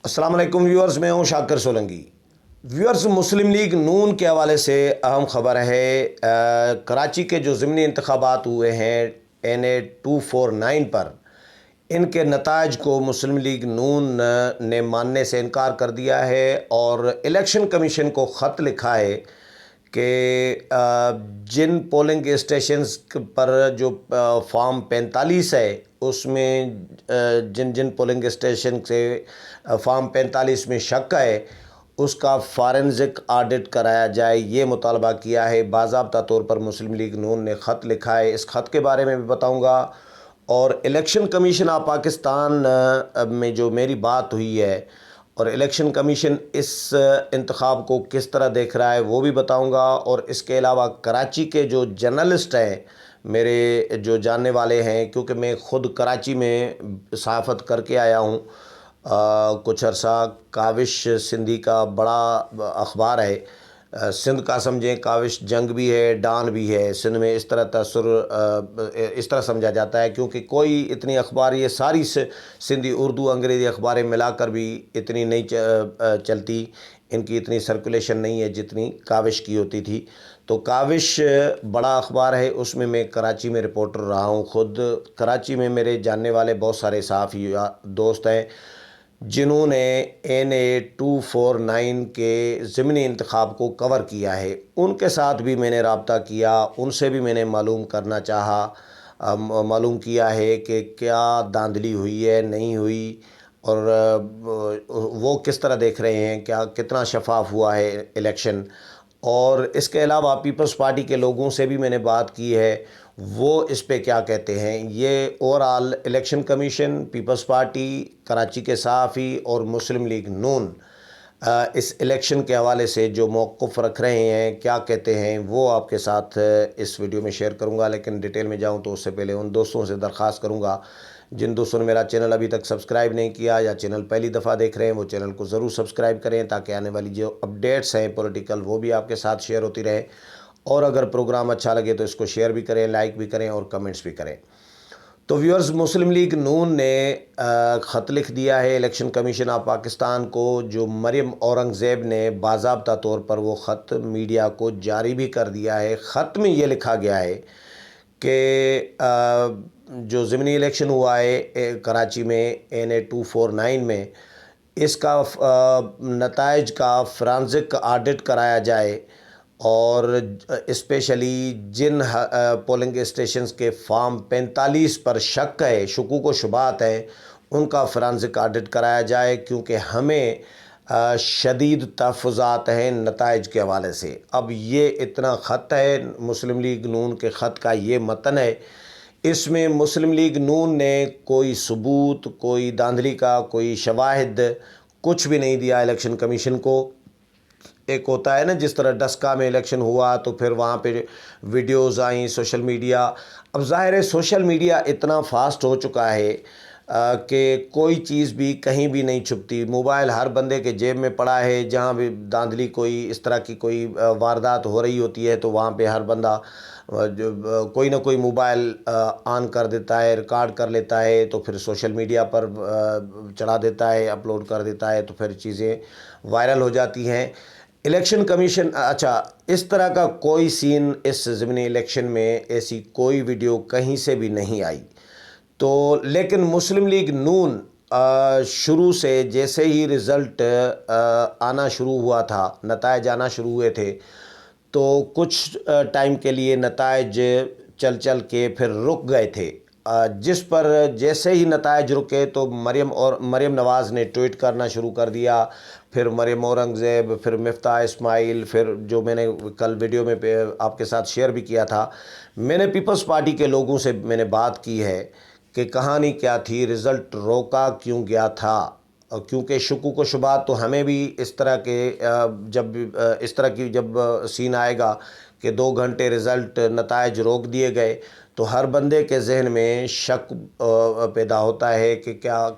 السلام علیکم ویورز، میں ہوں شاکر سولنگی۔ ویورز، مسلم لیگ نون کے حوالے سے اہم خبر ہے۔ کراچی کے جو ضمنی انتخابات ہوئے ہیں NA 249 پر، ان کے نتائج کو مسلم لیگ نون نے ماننے سے انکار کر دیا ہے اور الیکشن کمیشن کو خط لکھا ہے کہ جن پولنگ اسٹیشنز پر جو فارم 45 ہے اس میں جن پولنگ اسٹیشن سے فارم 45 میں شک ہے اس کا فارنزک آڈٹ کرایا جائے، یہ مطالبہ کیا ہے۔ باضابطہ طور پر مسلم لیگ نون نے خط لکھا ہے، اس خط کے بارے میں بھی بتاؤں گا۔ اور الیکشن کمیشن آف پاکستان میں جو میری بات ہوئی ہے اور الیکشن کمیشن اس انتخاب کو کس طرح دیکھ رہا ہے وہ بھی بتاؤں گا۔ اور اس کے علاوہ کراچی کے جو جرنلسٹ ہیں، میرے جو جاننے والے ہیں، کیونکہ میں خود کراچی میں صحافت کر کے آیا ہوں کچھ عرصہ۔ کاوش سندھی کا بڑا اخبار ہے، سندھ کا سمجھیں، کاوش جنگ بھی ہے، ڈان بھی ہے۔ سندھ میں اس طرح تاثر اس طرح سمجھا جاتا ہے کیونکہ کوئی اتنی اخبار، یہ ساری سندھی اردو انگریزی اخباریں ملا کر بھی اتنی نہیں چلتی، ان کی اتنی سرکولیشن نہیں ہے جتنی کاوش کی ہوتی تھی۔ تو کاوش بڑا اخبار ہے، اس میں کراچی میں رپورٹر رہا ہوں۔ خود کراچی میں میرے جاننے والے بہت سارے صحافی دوست ہیں جنہوں نے NA 249 کے ضمنی انتخاب کو کور کیا ہے۔ ان کے ساتھ بھی میں نے رابطہ کیا، ان سے بھی میں نے معلوم کیا ہے کہ کیا دھاندلی ہوئی ہے، نہیں ہوئی، اور وہ کس طرح دیکھ رہے ہیں، کتنا شفاف ہوا ہے الیکشن۔ اور اس کے علاوہ پیپلز پارٹی کے لوگوں سے بھی میں نے بات کی ہے، وہ اس پہ کیا کہتے ہیں۔ یہ overall election commission, Peoples Party, Karachi کے صحافی اور مسلم لیگ نون اس الیکشن کے حوالے سے جو موقف رکھ رہے ہیں، کیا کہتے ہیں، وہ آپ کے ساتھ اس ویڈیو میں شیئر کروں گا۔ لیکن ڈیٹیل میں جاؤں تو اس سے پہلے ان دوستوں سے درخواست کروں گا جن دوستوں نے میرا چینل ابھی تک سبسکرائب نہیں کیا یا چینل پہلی دفعہ دیکھ رہے ہیں، وہ چینل کو ضرور سبسکرائب کریں تاکہ آنے والی جو اپڈیٹس ہیں پولیٹیکل وہ بھی آپ کے ساتھ شیئر ہوتی رہے۔ اور اگر پروگرام اچھا لگے تو اس کو شیئر بھی کریں، لائک بھی کریں اور کمنٹس بھی کریں۔ تو ویورز، مسلم لیگ نون نے خط لکھ دیا ہے الیکشن کمیشن آف پاکستان کو، جو مریم اورنگزیب نے باضابطہ طور پر وہ خط میڈیا کو جاری بھی کر دیا ہے۔ خط میں یہ لکھا گیا ہے کہ جو ضمنی الیکشن ہوا ہے کراچی میں NA 249 میں، اس کا نتائج کا فارنزک آڈٹ کرایا جائے اور اسپیشلی جن پولنگ اسٹیشنز کے فارم 45 پر شک ہے، شکوک و شبہات ہیں، ان کا فارنزک آڈٹ کرایا جائے، کیونکہ ہمیں شدید تحفظات ہیں نتائج کے حوالے سے۔ اب یہ اتنا خط ہے مسلم لیگ نون کے خط کا، یہ متن ہے، اس میں مسلم لیگ نون نے کوئی ثبوت، کوئی دھاندلی کا کوئی شواہد کچھ بھی نہیں دیا الیکشن کمیشن کو۔ ایک ہوتا ہے نا، جس طرح ڈسکا میں الیکشن ہوا تو پھر وہاں پہ ویڈیوز آئیں، سوشل میڈیا، اب ظاہر ہے سوشل میڈیا اتنا فاسٹ ہو چکا ہے کہ کوئی چیز بھی کہیں بھی نہیں چھپتی۔ موبائل ہر بندے کے جیب میں پڑا ہے، جہاں بھی دھاندلی کوئی اس طرح کی کوئی واردات ہو رہی ہوتی ہے تو وہاں پہ ہر بندہ کوئی نہ کوئی موبائل آن کر دیتا ہے، ریکارڈ کر لیتا ہے، تو پھر سوشل میڈیا پر چڑھا دیتا ہے، اپلوڈ کر دیتا ہے، تو پھر چیزیں وائرل ہو جاتی ہیں۔ الیکشن کمیشن، اچھا، اس طرح کا کوئی سین اس ضمنی الیکشن میں، ایسی کوئی ویڈیو کہیں سے بھی نہیں آئی۔ تو لیکن مسلم لیگ نون شروع سے جیسے ہی رزلٹ آنا شروع ہوا تھا، نتائج آنا شروع ہوئے تھے، تو کچھ ٹائم کے لیے نتائج چل کے پھر رک گئے تھے، جس پر جیسے ہی نتائج رکے تو مریم نواز نے ٹویٹ کرنا شروع کر دیا، پھر مریم اورنگزیب، پھر مفتاح اسماعیل، پھر جو میں نے کل ویڈیو میں آپ کے ساتھ شیئر بھی کیا تھا، میں نے پیپلز پارٹی کے لوگوں سے میں نے بات کی ہے کہ کہانی کیا تھی، رزلٹ روکا کیوں گیا تھا۔ کیونکہ شکوک و شبہات تو ہمیں بھی اس طرح کے جب سین آئے گا کہ 2 گھنٹے رزلٹ نتائج روک دیے گئے تو ہر بندے کے ذہن میں شک پیدا ہوتا ہے کہ کیا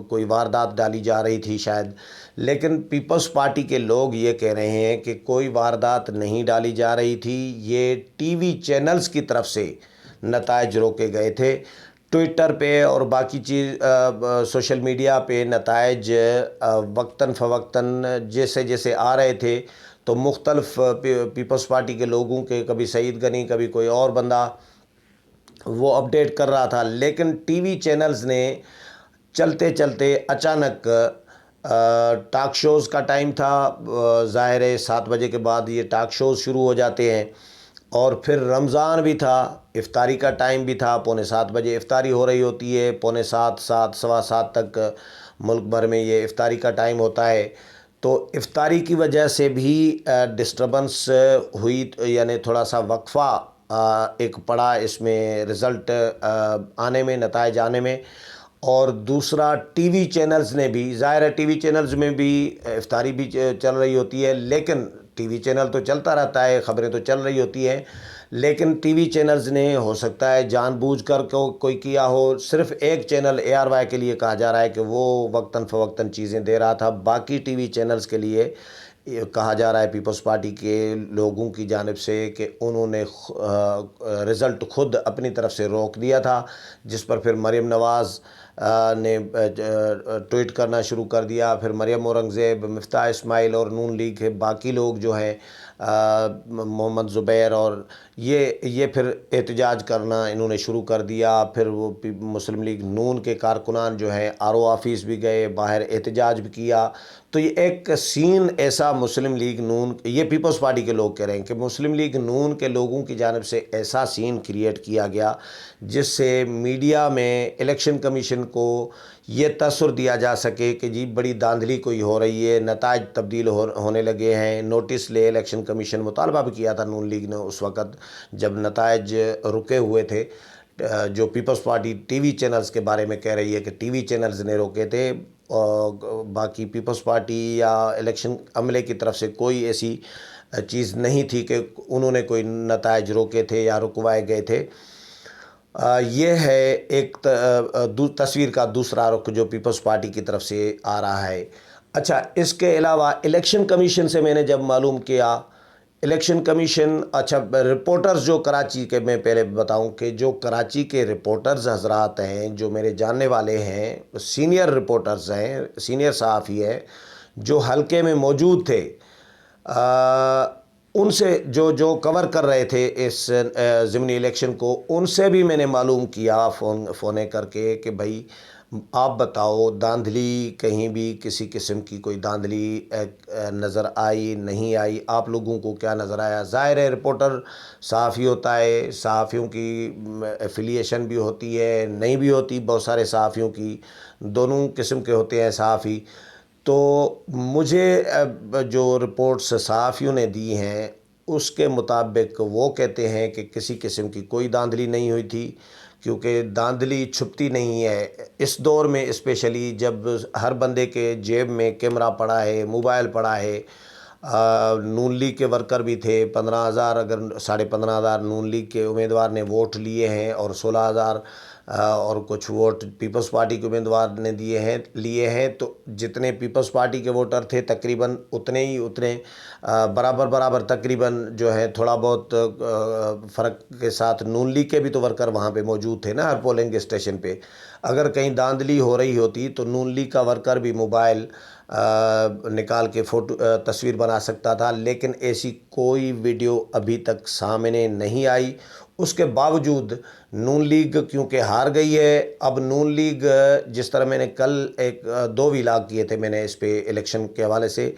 کوئی واردات ڈالی جا رہی تھی شاید۔ لیکن پیپلز پارٹی کے لوگ یہ کہہ رہے ہیں کہ کوئی واردات نہیں ڈالی جا رہی تھی، یہ TV چینلز کی طرف سے نتائج روکے گئے تھے۔ ٹویٹر پہ اور باقی سوشل میڈیا پہ نتائج وقتاً فوقتاً جیسے جیسے آ رہے تھے تو مختلف پیپلز پارٹی کے لوگوں کے، کبھی سعید غنی کبھی کوئی اور بندہ وہ اپڈیٹ کر رہا تھا، لیکن ٹی وی چینلز نے چلتے چلتے اچانک ٹاک شوز کا ٹائم تھا، ظاہر ہے 7 بجے کے بعد یہ ٹاک شوز شروع ہو جاتے ہیں، اور پھر رمضان بھی تھا، افطاری کا ٹائم بھی تھا، 6:45 بجے افطاری ہو رہی ہوتی ہے، 6:45 سوا 7 تک ملک بھر میں یہ افطاری کا ٹائم ہوتا ہے۔ تو افطاری کی وجہ سے بھی ڈسٹربنس ہوئی، یعنی تھوڑا سا وقفہ ایک پڑا اس میں رزلٹ آنے میں، نتائج آنے میں۔ اور دوسرا ٹی وی چینلز نے بھی، ظاہر ہے ٹی وی چینلز میں بھی افطاری بھی چل رہی ہوتی ہے، لیکن ٹی وی چینل تو چلتا رہتا ہے، خبریں تو چل رہی ہوتی ہیں، لیکن ٹی وی چینلز نے ہو سکتا ہے جان بوجھ کر کوئی کیا ہو، صرف ایک چینل ARY کے لیے کہا جا رہا ہے کہ وہ وقتاً فوقتاً چیزیں دے رہا تھا، باقی ٹی وی چینلز کے لیے کہا جا رہا ہے پیپلز پارٹی کے لوگوں کی جانب سے کہ انہوں نے رزلٹ خود اپنی طرف سے روک دیا تھا، جس پر پھر مریم نواز نے ٹویٹ کرنا شروع کر دیا، پھر مریم اورنگزیب، مفتاح اسماعیل اور نون لیگ کے باقی لوگ جو ہیں، محمد زبیر، اور یہ پھر احتجاج کرنا انہوں نے شروع کر دیا۔ پھر وہ مسلم لیگ نون کے کارکنان جو ہیں RO آفس بھی گئے، باہر احتجاج بھی کیا۔ تو یہ ایک سین ایسا مسلم لیگ نون، یہ پیپلز پارٹی کے لوگ کہہ رہے ہیں کہ مسلم لیگ نون کے لوگوں کی جانب سے ایسا سین کریٹ کیا گیا جس سے میڈیا میں الیکشن کمیشن کو یہ تاثر دیا جا سکے کہ جی بڑی دھاندلی کوئی ہو رہی ہے، نتائج تبدیل ہونے لگے ہیں، نوٹس لے الیکشن کمیشن۔ مطالبہ بھی کیا تھا نون لیگ نے اس وقت جب نتائج رکے ہوئے تھے، جو Peoples Party T V channels کے بارے میں کہہ رہی ہے کہ ٹی وی چینلز نے روکے تھے، باقی پیپلز پارٹی یا الیکشن عملے کی طرف سے کوئی ایسی چیز نہیں تھی کہ انہوں نے کوئی نتائج روکے تھے یا رکوائے گئے تھے۔ یہ ہے ایک تصویر کا دوسرا رخ جو پیپلز پارٹی کی طرف سے آ رہا ہے۔ اچھا، اس کے علاوہ الیکشن کمیشن سے میں نے جب معلوم کیا، الیکشن کمیشن، اچھا رپورٹرز جو کراچی کے، میں پہلے بتاؤں کہ جو کراچی کے رپورٹرز حضرات ہیں، جو میرے جاننے والے ہیں، سینئر رپورٹرز ہیں، سینئر صحافی ہیں جو حلقے میں موجود تھے، ان سے جو کور کر رہے تھے اس ضمنی الیکشن کو، ان سے بھی میں نے معلوم کیا فونے کر کے کہ بھائی آپ بتاؤ، دھاندلی کہیں بھی کسی قسم کی کوئی دھاندلی نظر آئی نہیں آئی؟ آپ لوگوں کو کیا نظر آیا؟ ظاہر ہے رپورٹر صحافی ہوتا ہے، صحافیوں کی ایفیلیشن بھی ہوتی ہے، نہیں بھی ہوتی، بہت سارے صحافیوں کی دونوں قسم کے ہوتے ہیں صحافی۔ تو مجھے جو رپورٹس صحافیوں نے دی ہیں اس کے مطابق وہ کہتے ہیں کہ کسی قسم کی کوئی دھاندلی نہیں ہوئی تھی، کیونکہ دھاندلی چھپتی نہیں ہے اس دور میں، اسپیشلی جب ہر بندے کے جیب میں کیمرہ پڑا ہے، موبائل پڑا ہے۔ نون لیگ کے ورکر بھی تھے، 15,000 اگر 15,500 نون لیگ کے امیدوار نے ووٹ لیے ہیں، اور 16,000 اور کچھ ووٹ پیپلز پارٹی کے امیدوار نے لیے ہیں، تو جتنے پیپلز پارٹی کے ووٹر تھے تقریباً اتنے برابر تقریباً جو ہے، تھوڑا بہت فرق کے ساتھ نون لیگ کے بھی تو ورکر وہاں پہ موجود تھے نا ہر پولنگ اسٹیشن پہ۔ اگر کہیں دھاندلی ہو رہی ہوتی تو نون لیگ کا ورکر بھی موبائل نکال کے تصویر بنا سکتا تھا، لیکن ایسی کوئی ویڈیو ابھی تک سامنے نہیں آئی۔ اس کے باوجود نون لیگ کیونکہ ہار گئی ہے، اب نون لیگ جس طرح میں نے کل 2 ویلاگ کیے تھے میں نے اس پہ الیکشن کے حوالے سے،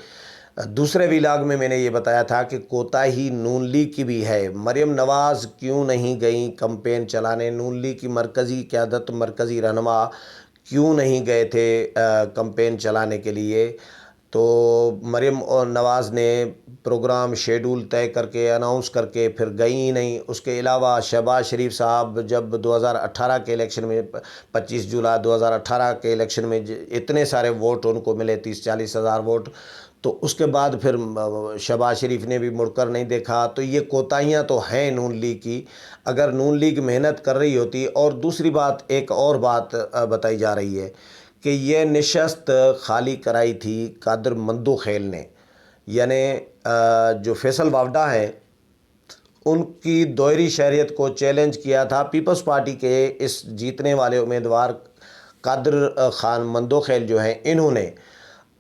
دوسرے ویلاگ میں نے یہ بتایا تھا کہ کوتاہی نون لیگ کی بھی ہے۔ مریم نواز کیوں نہیں گئیں کمپین چلانے؟ نون لیگ کی مرکزی قیادت، مرکزی رہنما کیوں نہیں گئے تھے کمپین چلانے کے لیے؟ تو مریم نواز نے پروگرام شیڈول طے کر کے اناؤنس کر کے پھر گئی ہی نہیں۔ اس کے علاوہ شہباز شریف صاحب جب 2018 کے الیکشن میں، 25 جولائی 2018 کے الیکشن میں اتنے سارے ووٹ ان کو ملے، 30-40 ہزار ووٹ، تو اس کے بعد پھر شہباز شریف نے بھی مڑ کر نہیں دیکھا۔ تو یہ کوتاہیاں تو ہیں نون لیگ کی، اگر نون لیگ محنت کر رہی ہوتی۔ اور دوسری بات، ایک اور بات بتائی جا رہی ہے کہ یہ نشست خالی کرائی تھی قادر مندو خیل نے، یعنی جو فیصل واوڈا ہیں ان کی دوہری شہریت کو چیلنج کیا تھا پیپلز پارٹی کے اس جیتنے والے امیدوار قادر خان مندوخیل جو ہیں انہوں نے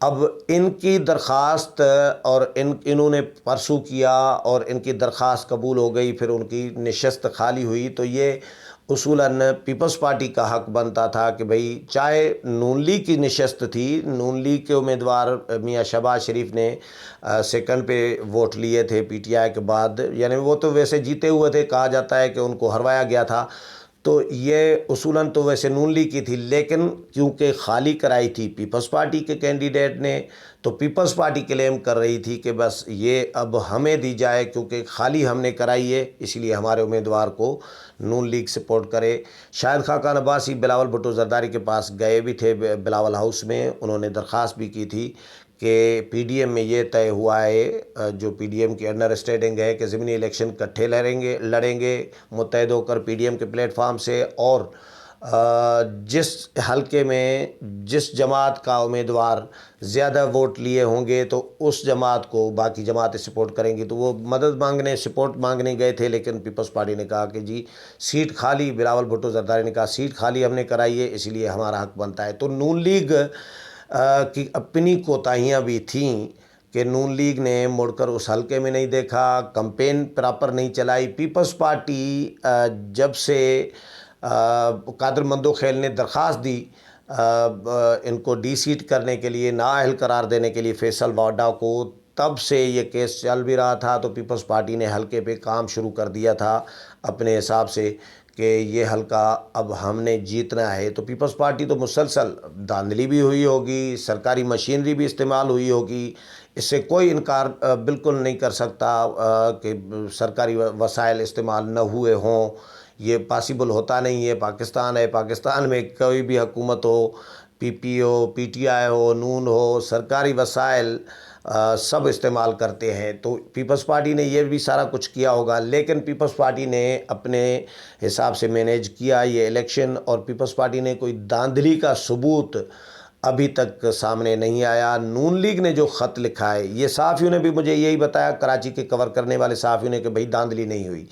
اب ان کی درخواست اور انہوں نے پرسو کیا اور ان کی درخواست قبول ہو گئی، پھر ان کی نشست خالی ہوئی، تو یہ اصولاً پیپلز پارٹی کا حق بنتا تھا کہ بھئی چاہے نون لیگ کی نشست تھی، نون لیگ کے امیدوار میاں شہباز شریف نے سیکنڈ پہ ووٹ لیے تھے پی ٹی آئی کے بعد، یعنی وہ تو ویسے جیتے ہوئے تھے، کہا جاتا ہے کہ ان کو ہروایا گیا تھا، تو یہ اصولاً تو ویسے نون لیگ کی تھی، لیکن کیونکہ خالی کرائی تھی پیپلز پارٹی کے کینڈیڈیٹ نے، تو پیپلز پارٹی کلیم کر رہی تھی کہ بس یہ اب ہمیں دی جائے کیونکہ خالی ہم نے کرائی ہے، اس لیے ہمارے امیدوار کو نون لیگ سپورٹ کرے۔ شاہد خاقان عباسی بلاول بھٹو زرداری کے پاس گئے بھی تھے بلاول ہاؤس میں، انہوں نے درخواست بھی کی تھی کہ پی ڈی ایم میں یہ طے ہوا ہے، جو پی ڈی ایم کی انڈرسٹینڈنگ ہے کہ ضمنی الیکشن کٹھے لڑیں گے متحد ہو کر پی ڈی ایم کے پلیٹ فارم سے، اور جس حلقے میں جس جماعت کا امیدوار زیادہ ووٹ لیے ہوں گے تو اس جماعت کو باقی جماعتیں سپورٹ کریں گی، تو وہ مدد مانگنے سپورٹ مانگنے گئے تھے، لیکن پیپلز پارٹی نے کہا کہ جی سیٹ خالی، بلاول بھٹو زرداری نے کہا سیٹ خالی ہم نے کرائی ہے، اس لیے ہمارا حق بنتا ہے۔ تو نون لیگ کی اپنی کوتاہیاں بھی تھیں کہ نون لیگ نے مڑ کر اس حلقے میں نہیں دیکھا، کمپین پراپر نہیں چلائی۔ پیپلز پارٹی جب سے قادر مندوخیل نے درخواست دی ان کو ڈی سیٹ کرنے کے لیے، نااہل قرار دینے کے لیے فیصل واڈا کو، تب سے یہ کیس چل بھی رہا تھا، تو پیپلز پارٹی نے حلقے پہ کام شروع کر دیا تھا اپنے حساب سے کہ یہ حلقہ اب ہم نے جیتنا ہے۔ تو پیپلز پارٹی تو مسلسل دھاندلی بھی ہوئی ہوگی، سرکاری مشینری بھی استعمال ہوئی ہوگی، اس سے کوئی انکار بالکل نہیں کر سکتا کہ سرکاری وسائل استعمال نہ ہوئے ہوں، یہ پاسبل ہوتا نہیں ہے۔ پاکستان ہے، پاکستان میں کوئی بھی حکومت ہو، پی پی ہو، پی ٹی آئی ہو، نون ہو، سرکاری وسائل سب استعمال کرتے ہیں، تو پیپلز پارٹی نے یہ بھی سارا کچھ کیا ہوگا، لیکن پیپلز پارٹی نے اپنے حساب سے مینیج کیا یہ الیکشن، اور پیپلز پارٹی نے کوئی دھاندلی کا ثبوت ابھی تک سامنے نہیں آیا۔ نون لیگ نے جو خط لکھا ہے، یہ صحافیوں نے بھی مجھے یہی بتایا، کراچی کے کور کرنے والے صحافیوں نے، کہ بھئی دھاندلی نہیں ہوئی۔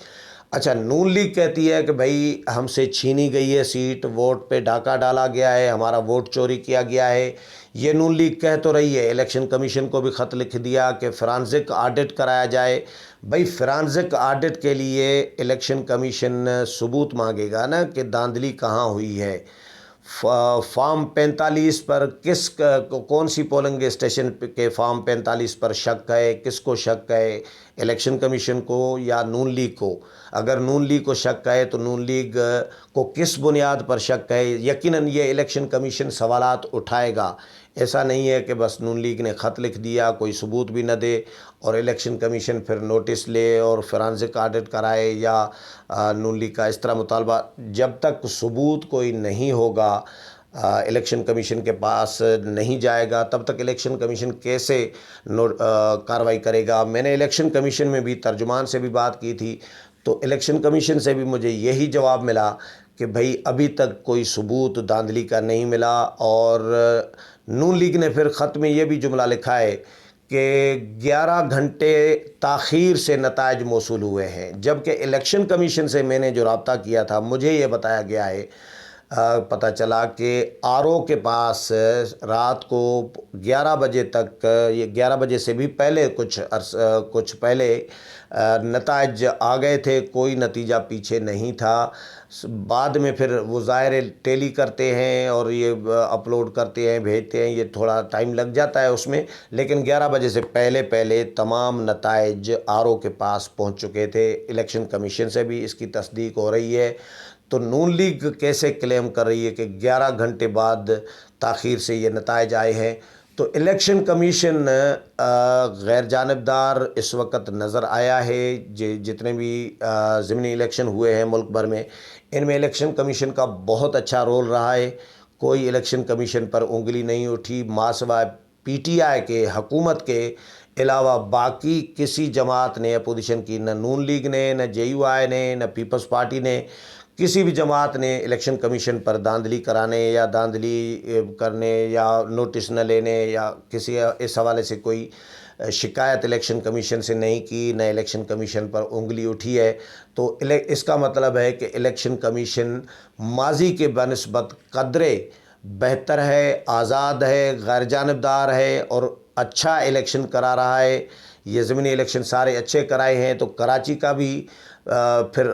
اچھا، نون لیگ کہتی ہے کہ بھئی ہم سے چھینی گئی ہے سیٹ، ووٹ پہ ڈاکہ ڈالا گیا ہے، ہمارا ووٹ چوری کیا گیا ہے، یہ نون لیگ کہہ تو رہی ہے۔ الیکشن کمیشن کو بھی خط لکھ دیا کہ فرانزک آڈٹ کرایا جائے۔ بھئی فرانزک آڈٹ کے لیے الیکشن کمیشن ثبوت مانگے گا نا کہ دھاندلی کہاں ہوئی ہے۔ فارم 45 پر کون سی پولنگ اسٹیشن کے فارم 45 پر شک ہے، کس کو شک ہے، الیکشن کمیشن کو یا نون لیگ کو؟ اگر نون لیگ کو شک ہے تو نون لیگ کو کس بنیاد پر شک ہے؟ یقیناً یہ الیکشن کمیشن سوالات اٹھائے گا، ایسا نہیں ہے کہ بس نون لیگ نے خط لکھ دیا، کوئی ثبوت بھی نہ دے اور الیکشن کمیشن پھر نوٹس لے اور فرانزک آڈٹ کرائے، یا نون لیگ کا اس طرح مطالبہ۔ جب تک ثبوت کوئی نہیں ہوگا، الیکشن کمیشن کے پاس نہیں جائے گا، تب تک الیکشن کمیشن کیسے کارروائی کرے گا؟ میں نے الیکشن کمیشن میں بھی ترجمان سے بھی بات کی تھی، تو الیکشن کمیشن سے بھی مجھے یہی جواب ملا کہ بھئی ابھی تک کوئی ثبوت دھاندلی کا نہیں ملا۔ اور نون لیگ نے پھر خط میں یہ بھی جملہ لکھا ہے کہ 11 گھنٹے تاخیر سے نتائج موصول ہوئے ہیں، جبکہ الیکشن کمیشن سے میں نے جو رابطہ کیا تھا، مجھے یہ بتایا گیا ہے، پتہ چلا کہ آر او کے پاس رات کو 11 بجے تک، یہ 11 بجے سے بھی پہلے کچھ پہلے نتائج آ گئے تھے، کوئی نتیجہ پیچھے نہیں تھا۔ بعد میں پھر وہ ظاہر ٹیلی کرتے ہیں اور یہ اپلوڈ کرتے ہیں، بھیجتے ہیں، یہ تھوڑا ٹائم لگ جاتا ہے اس میں، لیکن 11 بجے سے پہلے تمام نتائج آر او کے پاس پہنچ چکے تھے۔ الیکشن کمیشن سے بھی اس کی تصدیق ہو رہی ہے۔ تو نون لیگ کیسے کلیم کر رہی ہے کہ 11 گھنٹے بعد تاخیر سے یہ نتائج آئے ہیں؟ تو الیکشن کمیشن غیر جانبدار اس وقت نظر آیا ہے۔ جتنے بھی ضمنی الیکشن ہوئے ہیں ملک بھر میں، ان میں الیکشن کمیشن کا بہت اچھا رول رہا ہے، کوئی الیکشن کمیشن پر انگلی نہیں اٹھی، ماں سوائے پی ٹی آئی کے، حکومت کے علاوہ باقی کسی جماعت نے اپوزیشن کی، نہ نون لیگ نے، نہ جے یو آئی نے، نہ پیپلز پارٹی نے کسی بھی جماعت نے الیکشن کمیشن پر دھاندلی کرانے یا دھاندلی کرنے یا نوٹس نہ لینے یا کسی اس حوالے سے کوئی شکایت الیکشن کمیشن سے نہیں کی، نہ الیکشن کمیشن پر انگلی اٹھی ہے، تو اس کا مطلب ہے کہ الیکشن کمیشن ماضی کے بنسبت قدرے بہتر ہے، آزاد ہے، غیر جانبدار ہے اور اچھا الیکشن کرا رہا ہے۔ یہ ضمنی الیکشن سارے اچھے کرائے ہیں، تو کراچی کا بھی پھر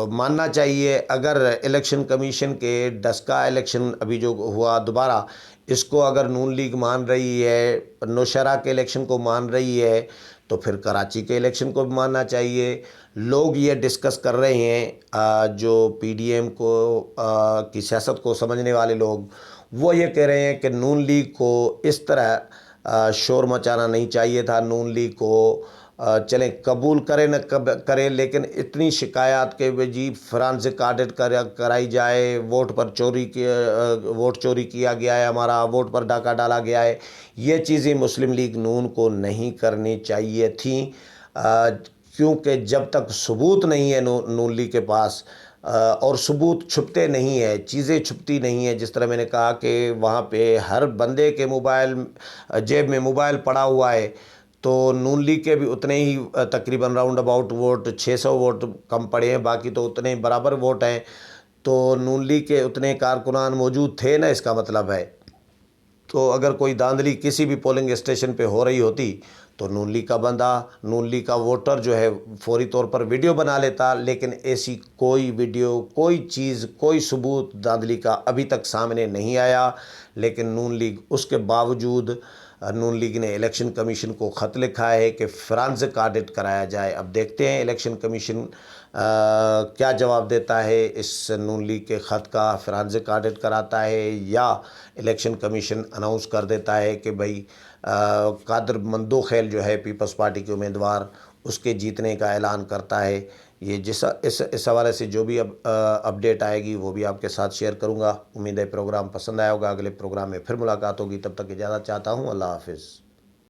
ماننا چاہیے۔ اگر الیکشن کمیشن کے ڈسکا الیکشن ابھی جو ہوا دوبارہ، اس کو اگر نون لیگ مان رہی ہے، نوشہرہ کے الیکشن کو مان رہی ہے، تو پھر کراچی کے الیکشن کو بھی ماننا چاہیے۔ لوگ یہ ڈسکس کر رہے ہیں، جو پی ڈی ایم کو کی سیاست کو سمجھنے والے لوگ، وہ یہ کہہ رہے ہیں کہ نون لیگ کو اس طرح شور مچانا نہیں چاہیے تھا۔ نون لیگ کو چلیں قبول کرے نہ کرے، لیکن اتنی شکایات کے جی فرانزک آڈٹ کرائی جائے، ووٹ چوری کیا گیا ہے، ہمارا ووٹ پر ڈاکہ ڈالا گیا ہے، یہ چیزیں مسلم لیگ نون کو نہیں کرنی چاہیے تھیں، کیونکہ جب تک ثبوت نہیں ہے نون لیگ کے پاس، اور ثبوت چھپتے نہیں ہیں، چیزیں چھپتی نہیں ہیں، جس طرح میں نے کہا کہ وہاں پہ ہر بندے کے جیب میں موبائل پڑا ہوا ہے، تو نون لیگ کے بھی اتنے ہی تقریباً راؤنڈ اباؤٹ ووٹ 600 ووٹ کم پڑے ہیں، باقی تو اتنے برابر ووٹ ہیں، تو نون لیگ کے اتنے کارکنان موجود تھے نا، اس کا مطلب ہے۔ تو اگر کوئی دھاندلی کسی بھی پولنگ اسٹیشن پہ ہو رہی ہوتی تو نون لیگ کا بندہ، نون لیگ کا ووٹر جو ہے فوری طور پر ویڈیو بنا لیتا، لیکن ایسی کوئی ویڈیو، کوئی چیز، کوئی ثبوت دھاندلی کا ابھی تک سامنے نہیں آیا۔ لیکن نون لیگ اس کے باوجود، نون لیگ نے الیکشن کمیشن کو خط لکھا ہے کہ فرانزک آڈٹ کرایا جائے۔ اب دیکھتے ہیں الیکشن کمیشن کیا جواب دیتا ہے اس نون لیگ کے خط کا، فرانزک آڈٹ کراتا ہے یا الیکشن کمیشن اناؤنس کر دیتا ہے کہ بھئی قادر مندوخیل جو ہے پیپلز پارٹی کے امیدوار، اس کے جیتنے کا اعلان کرتا ہے۔ یہ اس حوالے سے جو بھی اپڈیٹ آئے گی وہ بھی آپ کے ساتھ شیئر کروں گا۔ امید ہے پروگرام پسند آیا ہوگا، اگلے پروگرام میں پھر ملاقات ہوگی، تب تک اجازت چاہتا ہوں، اللہ حافظ۔